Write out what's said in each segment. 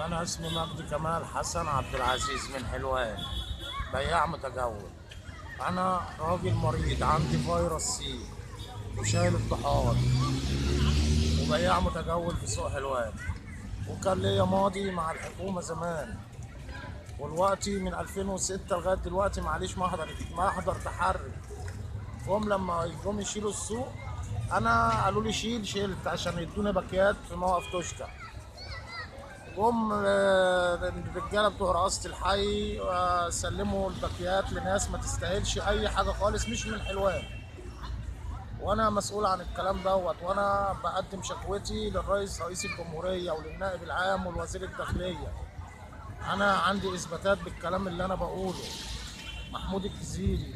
أنا اسمي مجدي كمال حسن عبد العزيز من حلوان، بياع متجول. أنا راجل مريض عندي فيروس سي وشايل الطحال، وبياع متجول في سوق حلوان، وكان ليا ماضي مع الحكومة زمان، والوقتي من 2006 لغاية دلوقتي معليش محضر تحري. لما جم يشيلوا السوق أنا قالوا لي شلت عشان يدوني باكيات في موقف توشكا. الرجاله بتوع رئاسة الحي سلموا الباكيات لناس ما تستاهلش اي حاجه خالص، مش من حلوان. وانا مسؤول عن الكلام دوت، وانا بقدم شكوتي رئيس الجمهوريه وللنائب العام والوزير الداخليه. انا عندي اثباتات بالكلام اللي انا بقوله. محمود الجزيري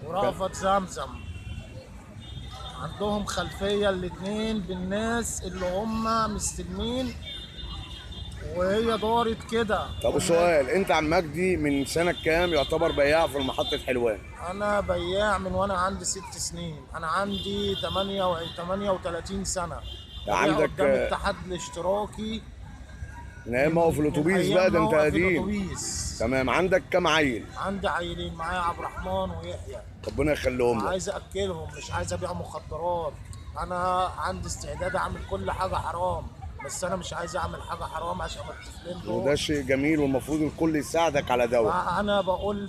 ورأفت زمزم عندهم خلفيه الاتنين بالناس اللي هم مستلمين، وهي دارت كده. طب سؤال، انت عم مجدي من سنه كام يعتبر بياع في محطه حلوان؟ انا بياع من وانا عندي 6 سنين، انا عندي 38 سنه. عندك قدام الاتحاد الاشتراكي من ايام موقف الاتوبيس بقى، ده انت قديم. تمام. عندك كام عيل؟ عندي عيلين، معايا عبد الرحمن ويحيى، ربنا يخليهم لك. عايز اكلهم، مش عايز ابيع مخدرات. انا عندي استعداد اعمل كل حاجه حرام، بس انا مش عايز اعمل حاجه حرام عشان الطفلين دول. وده شيء جميل، والمفروض الكل يساعدك على دوت. انا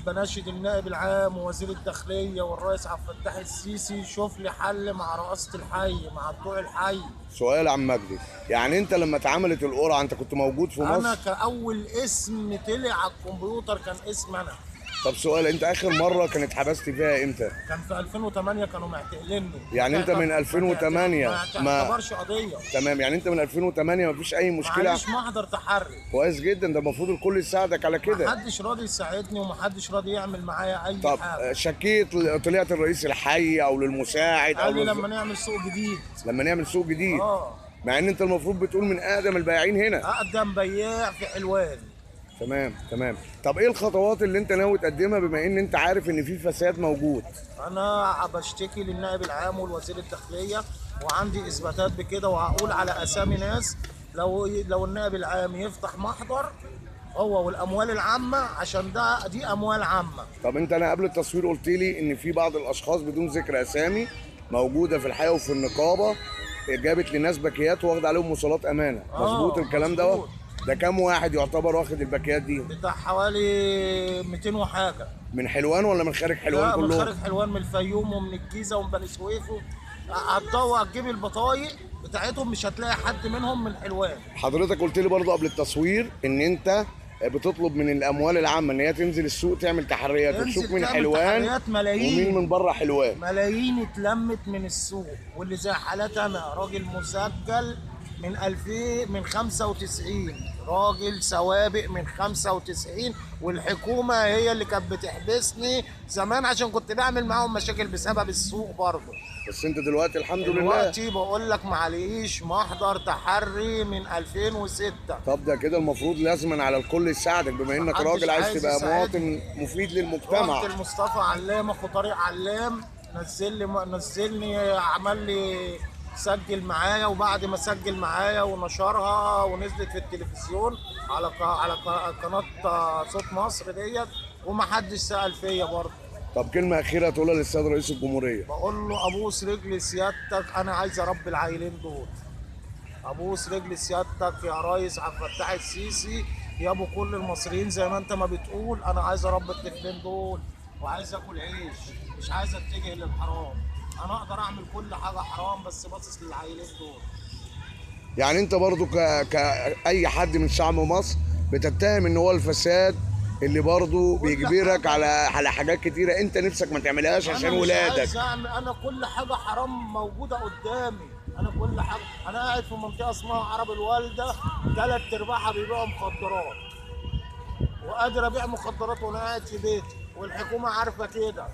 بناشد النائب العام ووزير الداخليه والرئيس عبد الفتاح السيسي يشوف لي حل مع رئاسه الحي، مع بتوع الحي. سؤال عم مجدي، يعني انت لما اتعملت القرعه انت كنت موجود في مصر؟ انا كاول اسم طلع على الكمبيوتر كان اسم انا. طب سؤال، انت اخر مره كانت اتحبست فيها امتى؟ كان في 2008، كانوا معتقليني. يعني انت من 2008 ما تعتبرش قضيه. تمام، يعني انت من 2008 مفيش اي مشكله؟ معليش محضر تحري. كويس جدا، ده المفروض الكل يساعدك على كده. محدش راضي يساعدني ومحدش راضي يعمل معايا اي طب حاجه. شكيت طلعت الرئيس الحي او للمساعد قال لي لما نعمل سوق جديد. لما نعمل سوق جديد. مع ان انت المفروض بتقول من اقدم البياعين هنا. اقدم بياع في حلوان. تمام. طب ايه الخطوات اللي انت ناوي تقدمها بما ان انت عارف ان في فساد موجود؟ انا بشتكي للنائب العام والوزير الداخليه، وعندي اثباتات بكده، وهقول على اسامي ناس. لو النائب العام يفتح محضر هو والاموال العامه، عشان دي اموال عامه. طب انا قبل التصوير قلت لي ان في بعض الاشخاص بدون ذكر اسامي موجوده في الحي وفي النقابه جابت لناس باكيات واخد عليهم وصولات امانه، مظبوط الكلام ده؟ ده كام واحد يعتبر واخد الباكيات دي؟ بتاع حوالي 200 وحاجه. من حلوان ولا من خارج حلوان كلهم؟ من خارج حلوان، من الفيوم ومن الجيزه ومن بني سويف. هتجيب البطايق بتاعتهم مش هتلاقي حد منهم من حلوان. حضرتك قلت لي برضه قبل التصوير ان انت بتطلب من الاموال العامه ان هي تنزل السوق تعمل تحريات وتشوف مين حلوان ومين من بره حلوان. ملايين اتلمت من السوق، واللي زي حالتي انا راجل مسجل من 2000، من 95، راجل سوابق من 95، والحكومه هي اللي كانت بتحبسني زمان عشان كنت بعمل معاهم مشاكل بسبب السوق برضه. بس انت دلوقتي الحمد لله. دلوقتي بقول لك معليش محضر تحري من 2006. طب ده كده المفروض لازما على الكل يساعدك بما انك راجل عايز تبقى مواطن مفيد للمجتمع. رحت لمصطفى علام، اخو طارق علام، نزلني عمل لي سجل معايا، وبعد ما سجل معايا ونشرها ونزلت في التلفزيون على قناه صوت مصر ديت، ومحدش سأل فيا برضه. طب كلمة أخيرة تقولها للسيد رئيس الجمهورية؟ بقول له أبوس رجل سيادتك، أنا عايز أربي العيلين دول. أبوس رجل سيادتك يا ريس عبد الفتاح السيسي، يا أبو كل المصريين زي ما أنت ما بتقول. أنا عايز أربي الطفلين دول وعايز آكل عيش، مش عايز أتجه للحرام. أنا أقدر أعمل كل حاجة حرام بس باصص للعيلين دول. يعني أنت برضو كأي حد من شعب مصر بتتهم إن هو الفساد اللي برضه بيجبرك على حاجات كتيره انت نفسك ما تعملهاش عشان ولادك. انا كل حاجه حرام موجوده قدامي. انا كل حاجه، انا قاعد في منطقه اسمها عرب الوالده، 3/4 بيبيعوا مخدرات، وقادر ابيع مخدرات وانا قاعد في بيتي، والحكومه عارفه كده.